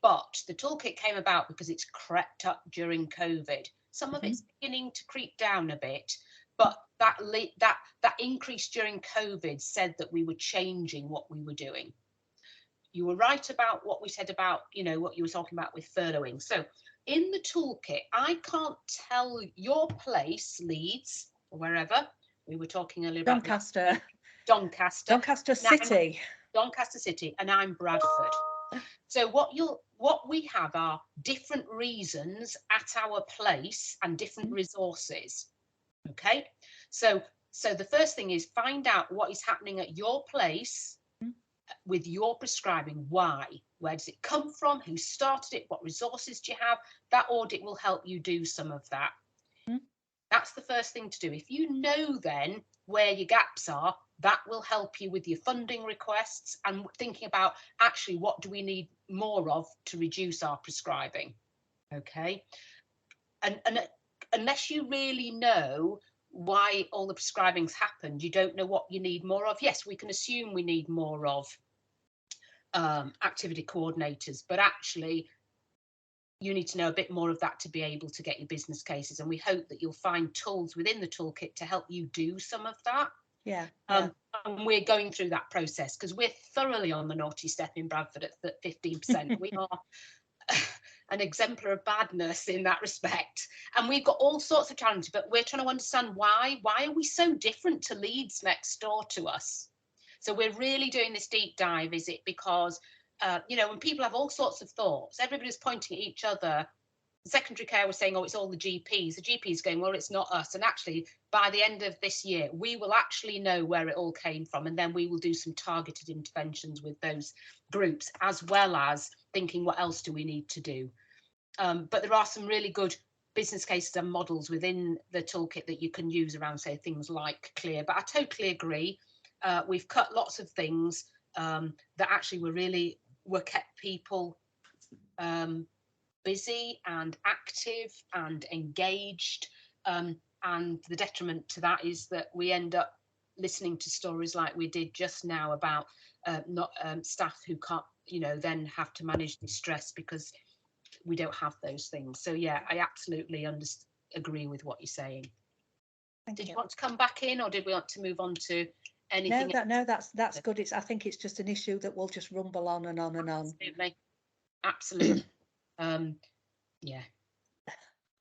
but the toolkit came about because it's crept up during COVID. Some of it's beginning to creep down a bit, but that increase during COVID said that we were changing what we were doing. You were right about what we said about, what you were talking about with furloughing. So in the toolkit, I can't tell your place, Leeds, or wherever. We were talking earlier about Doncaster. Doncaster City. Doncaster City, and I'm Bradford. So what we have are different reasons at our place and different resources. Okay, so the first thing is find out what is happening at your place with your prescribing. Why? Where does it come from? Who started it? What resources do you have? That audit will help you do some of that. That's the first thing to do. If you know then where your gaps are, that will help you with your funding requests and thinking about actually what do we need more of to reduce our prescribing. Okay. And unless you really know why all the prescribing's happened, you don't know what you need more of. Yes, we can assume we need more of activity coordinators, but actually you need to know a bit more of that to be able to get your business cases, and we hope that you'll find tools within the toolkit to help you do some of that. And we're going through that process because we're thoroughly on the naughty step in Bradford at 15%. We are an exemplar of badness in that respect, and we've got all sorts of challenges, but we're trying to understand why are we so different to Leeds next door to us. So we're really doing this deep dive. Is it because when people have all sorts of thoughts, everybody's pointing at each other. Secondary care was saying, oh, it's all the GPs. The GPs going, well, it's not us. And actually, by the end of this year, we will actually know where it all came from. And then we will do some targeted interventions with those groups, as well as thinking, what else do we need to do? But there are some really good business cases and models within the toolkit that you can use around, say, things like Clear. But I totally agree. We've cut lots of things that actually were kept people busy and active and engaged, and the detriment to that is that we end up listening to stories like we did just now about staff who can't then have to manage the stress because we don't have those things. So yeah, I absolutely agree with what you're saying. Thank Did you want to come back in, or did we want to move on to anything? No, that's good. I think it's just an issue that will just rumble on and on and on. Absolutely. Yeah.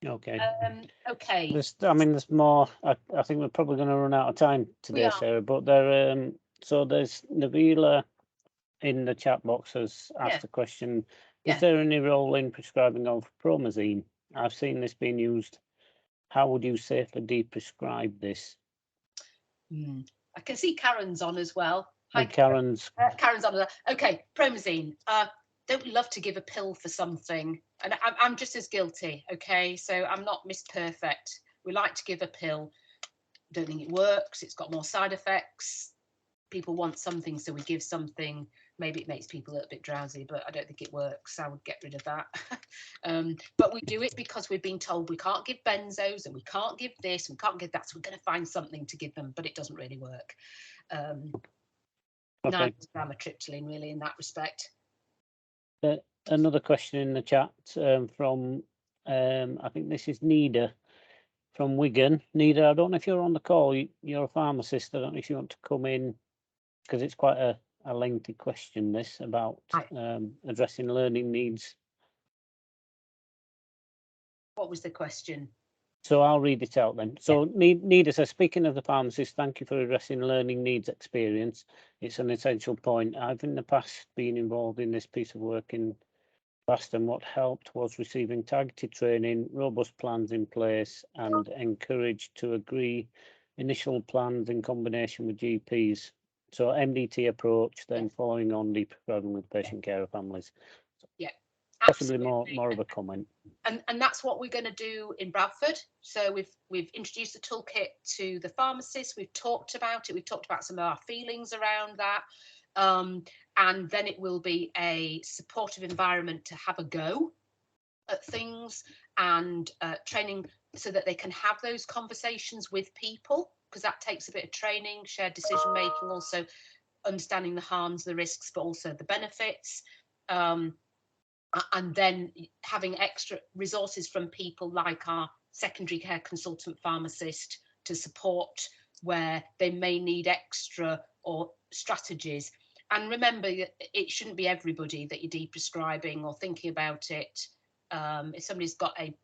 Okay. Okay. There's more. I think we're probably going to run out of time today, Sarah. But there, so there's Nabila in the chat box has asked a question. Is there any role in prescribing of promazine? I've seen this being used. How would you safely de-prescribe this? I can see Karen's on as well. Hi, Karen's on. Okay, promazine. Don't we love to give a pill for something? And I'm just as guilty. Okay, so I'm not Miss Perfect. We like to give a pill. Don't think it works. It's got more side effects. People want something, so we give something. Maybe it makes people a little bit drowsy, but I don't think it works. I would get rid of that. But we do it because we've been told we can't give benzos and we can't give this, we can't give that. So we're going to find something to give them, but it doesn't really work. Neither does amitriptyline really in that respect. Another question in the chat from, I think this is Nida from Wigan. Nida, I don't know if you're on the call. You're a pharmacist. I don't know if you want to come in, because it's quite a lengthy question, this, about addressing learning needs. What was the question? So I'll read it out then. So Nida says, speaking of the pharmacist, thank you for addressing learning needs experience. It's an essential point. I've in the past been involved in this piece of work in past, and what helped was receiving targeted training, robust plans in place, and encouraged to agree initial plans in combination with GPs. So MDT approach, then following on de-prescribing with patient care of families. Yeah. Possibly more of a comment. And that's what we're going to do in Bradford. So we've introduced the toolkit to the pharmacists. We've talked about it. We've talked about some of our feelings around that. And then it will be a supportive environment to have a go at things, and training so that they can have those conversations with people, because that takes a bit of training, shared decision making, also understanding the harms, the risks, but also the benefits. And then having extra resources from people like our secondary care consultant pharmacist to support where they may need extra or strategies. And remember, it shouldn't be everybody that you're de-prescribing or thinking about it. If somebody's got a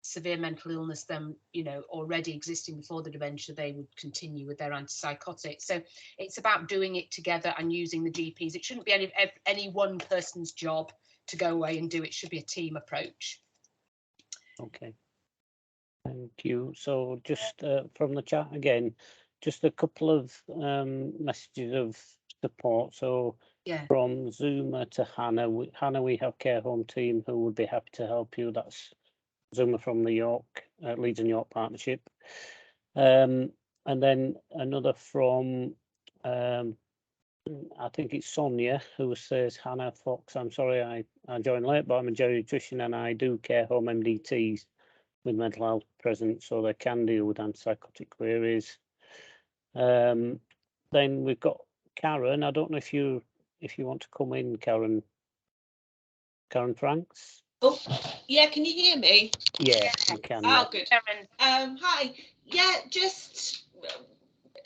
severe mental illness, then, you know, already existing before the dementia, they would continue with their antipsychotics. So it's about doing it together and using the GPs. It shouldn't be any one person's job to go away and do it. It should be a team approach. Okay, thank you. So just from the chat again, just a couple of messages of support. So from Zuma to Hannah, we have care home team who would be happy to help you. That's Zuma from the York Leeds and York partnership. And then another from I think it's Sonia, who says, Hannah Fox, I'm sorry I joined late, but I'm a geriatrician and I do care home MDTs with mental health present, so they can deal with antipsychotic queries. Then we've got Karen. I don't know if you want to come in, Karen. Karen Franks. Oh, yeah, can you hear me? Yeah, you can. Oh, good. Hi. Yeah, just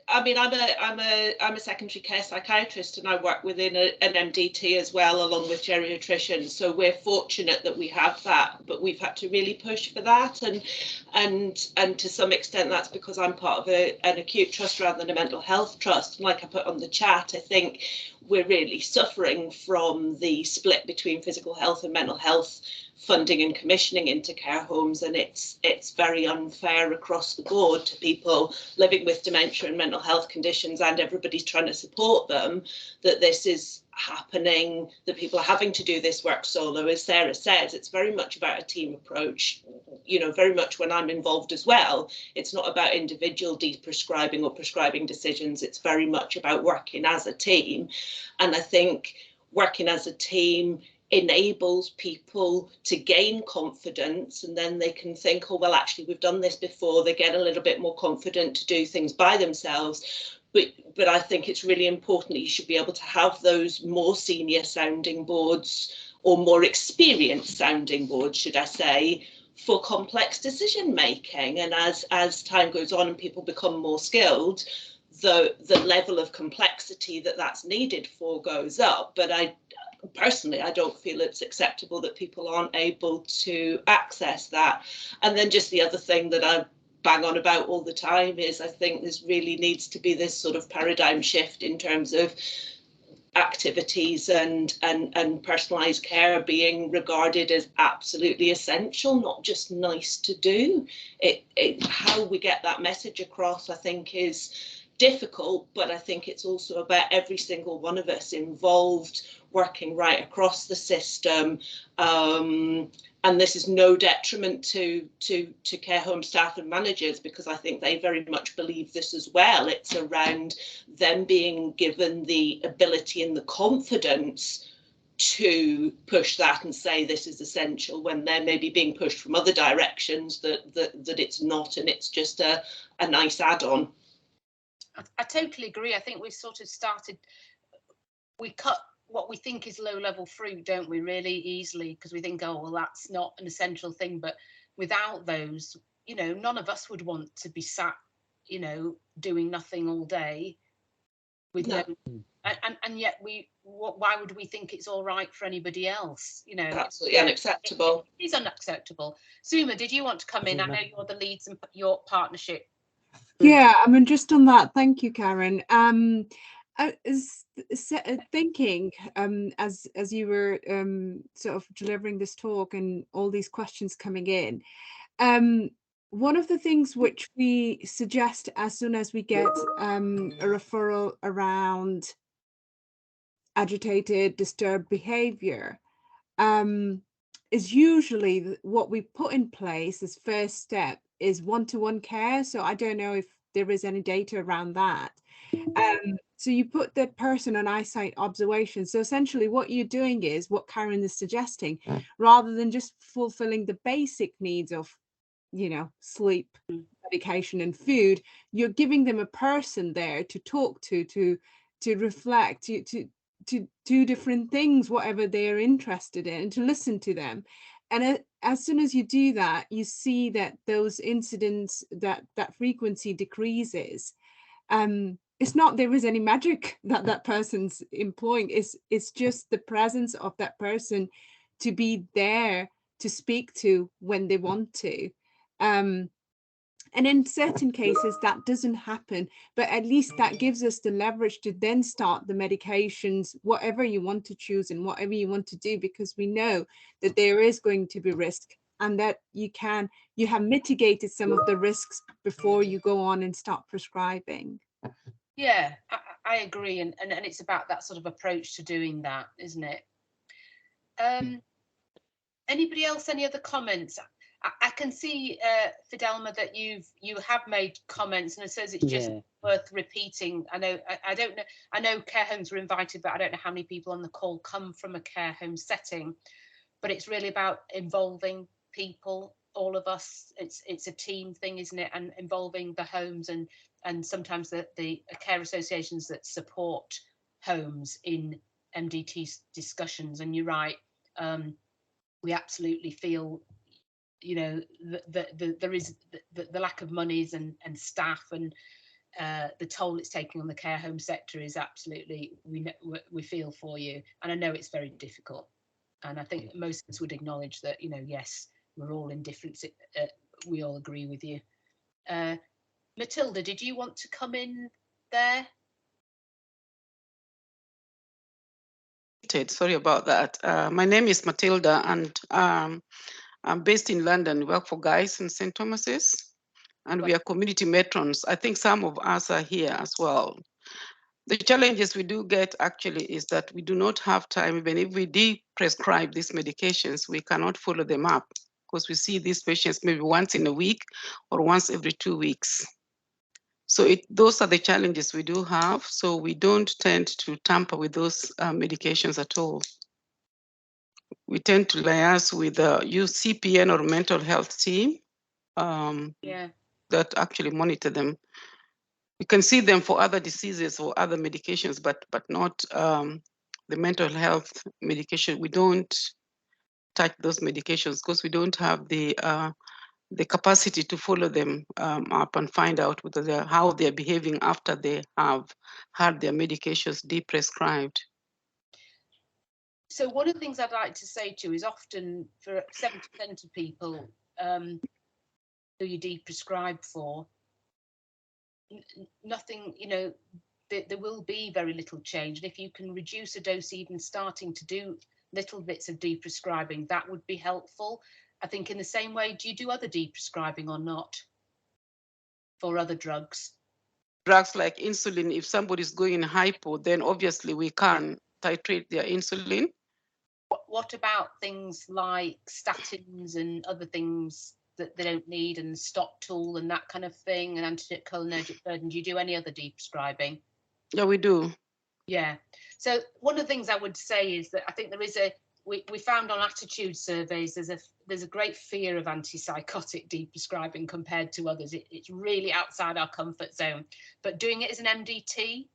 I mean, I'm a secondary care psychiatrist, and I work within an MDT as well, along with geriatricians. So we're fortunate that we have that, but we've had to really push for that, and to some extent that's because I'm part of an acute trust rather than a mental health trust. And like I put on the chat, I think we're really suffering from the split between physical health and mental health funding and commissioning into care homes, and it's very unfair across the board to people living with dementia and mental health conditions, and everybody's trying to support them, that this is happening, that people are having to do this work solo. As Sarah says, it's very much about a team approach. You know, very much when I'm involved as well, it's not about individual de-prescribing or prescribing decisions. It's very much about working as a team. And I think working as a team enables people to gain confidence, and then they can think, oh, well, actually, we've done this before. They get a little bit more confident to do things by themselves. But I think it's really important that you should be able to have those more senior sounding boards, or more experienced sounding boards, should I say, for complex decision making. And as time goes on and people become more skilled, the level of complexity that's needed for goes up. But personally, I don't feel it's acceptable that people aren't able to access that. And then just the other thing that I bang on about all the time is I think this really needs to be this sort of paradigm shift in terms of activities and personalised care being regarded as absolutely essential, not just nice to do. How we get that message across, I think, is difficult, but I think it's also about every single one of us involved, working right across the system. And this is no detriment to care home staff and managers, because I think they very much believe this as well. It's around them being given the ability and the confidence to push that and say this is essential, when they're maybe being pushed from other directions that it's not, and it's just a nice add-on. I totally agree. I think we've sort of started, we cut what we think is low-level fruit, don't we, really easily, because we think, oh, well, that's not an essential thing. But without those, you know, none of us would want to be sat, you know, doing nothing all day with no, and yet why would we think it's all right for anybody else? You know, absolutely unacceptable. It is unacceptable. Suma, did you want to come in? I know you're the leads in your partnership. Yeah, I mean, just on that, thank you, Karen. I was thinking as you were sort of delivering this talk and all these questions coming in, one of the things which we suggest as soon as we get a referral around agitated, disturbed behavior, is usually what we put in place as first step is one-to-one care. So I don't know if there is any data around that. So you put the person on eyesight observation. So essentially what you're doing is what Karen is suggesting, rather than just fulfilling the basic needs of, you know, sleep, medication and food, you're giving them a person there to talk to reflect, to do different things, whatever they're interested in, to listen to them. And as soon as you do that, you see that those incidents, that frequency decreases. It's not there is any magic that person's employing. It's just the presence of that person to be there to speak to when they want to. And in certain cases that doesn't happen, but at least that gives us the leverage to then start the medications, whatever you want to choose and whatever you want to do, because we know that there is going to be risk, and that you have mitigated some of the risks before you go on and start prescribing. Yeah, I agree, and it's about that sort of approach to doing that, isn't it? Anybody else? Any other comments? I can see, Fidelma, that you have made comments, and it says it's just worth repeating. I don't know. I know care homes were invited, but I don't know how many people on the call come from a care home setting. But it's really about involving people, all of us. It's a team thing, isn't it? And involving the homes and sometimes the care associations that support homes in MDT discussions. And you're right. We absolutely feel, you know, there is the lack of monies and staff, and the toll it's taking on the care home sector is absolutely, we feel for you. And I know it's very difficult, and I think most of us would acknowledge that, you know, yes, we're all in different, we all agree with you. Matilda, did you want to come in there? Sorry about that. My name is Matilda, and I'm based in London. We work for Guy's and St. Thomas's, and we are community matrons. I think some of us are here as well. The challenges we do get actually is that we do not have time. Even if we de-prescribe these medications, we cannot follow them up, because we see these patients maybe once in a week or once every 2 weeks. So those are the challenges we do have. So we don't tend to tamper with those medications at all. We tend to liaise with use CPN or mental health team that actually monitor them. We can see them for other diseases or other medications, but not the mental health medication. We don't touch those medications because we don't have the capacity to follow them up and find out whether how they're behaving after they have had their medications deprescribed. So one of the things I'd like to say to you is often for 70% of people who you deprescribe for, nothing, you know, there will be very little change. And if you can reduce a dose, even starting to do little bits of deprescribing, that would be helpful. I think in the same way, do you do other deprescribing or not for other drugs? Drugs like insulin, if somebody's going hypo, then obviously we can titrate their insulin. What about things like statins and other things that they don't need, and stop tool and that kind of thing, and anticholinergic burden? Do you do any other deprescribing? Yeah, we do. Yeah. So one of the things I would say is that I think there is we found on attitude surveys there's a great fear of antipsychotic deprescribing compared to others. It's really outside our comfort zone. But doing it as an MDT,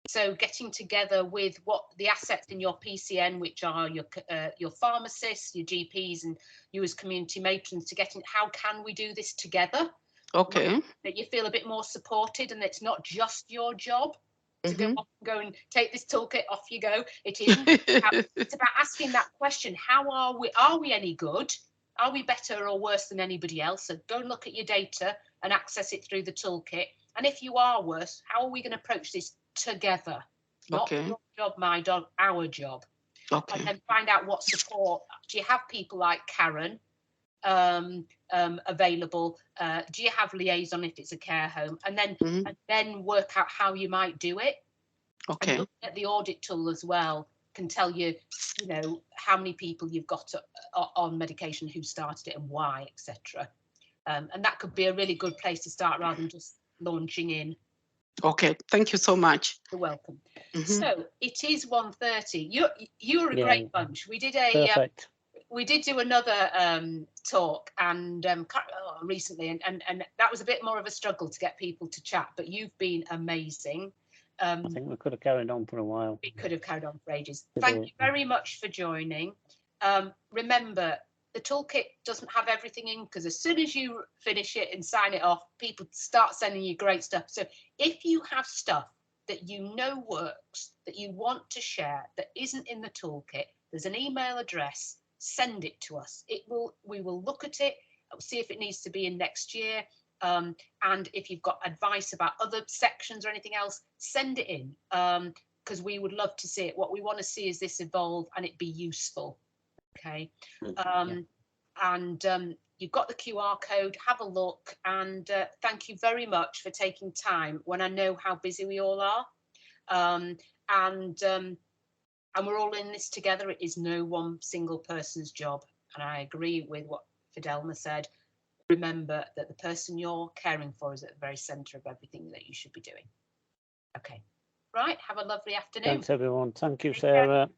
so getting together with what the assets in your PCN, which are your pharmacists, your GPs, and you as community matrons, to get in, how can we do this together? Okay. That you feel a bit more supported, and it's not just your job to go and take this toolkit, off you go. It isn't. It's about asking that question: how are we? Are we any good? Are we better or worse than anybody else? So go and look at your data and access it through the toolkit. And if you are worse, how are we going to approach this together? Not your job, my job, our job. Okay. And then find out what support. Do you have people like Karen available? Do you have liaison if it's a care home? And then work out how you might do it. Okay. And looking at the audit tool as well can tell you, you know, how many people you've got on medication, who started it and why, etc. And that could be a really good place to start rather than just launching in. Okay, thank you so much. You're welcome. So it is 1:30. You're a great bunch. We did we did do another talk and recently, and that was a bit more of a struggle to get people to chat, but you've been amazing. I think we could have carried on for a while. We could have carried on for ages. Thank you very much for joining. Remember, the toolkit doesn't have everything in, because as soon as you finish it and sign it off, people start sending you great stuff. So if you have stuff that you know works, that you want to share, that isn't in the toolkit, there's an email address, send it to us. We will look at it, see if it needs to be in next year. And if you've got advice about other sections or anything else, send it in, because we would love to see it. What we want to see is this evolve and it be useful. Okay. And you've got the QR code, have a look, and thank you very much for taking time when I know how busy we all are. And we're all in this together. It is no one single person's job. And I agree with what Fidelma said. Remember that the person you're caring for is at the very centre of everything that you should be doing. Okay. Right. Have a lovely afternoon. Thanks, everyone. Thank you, Sarah.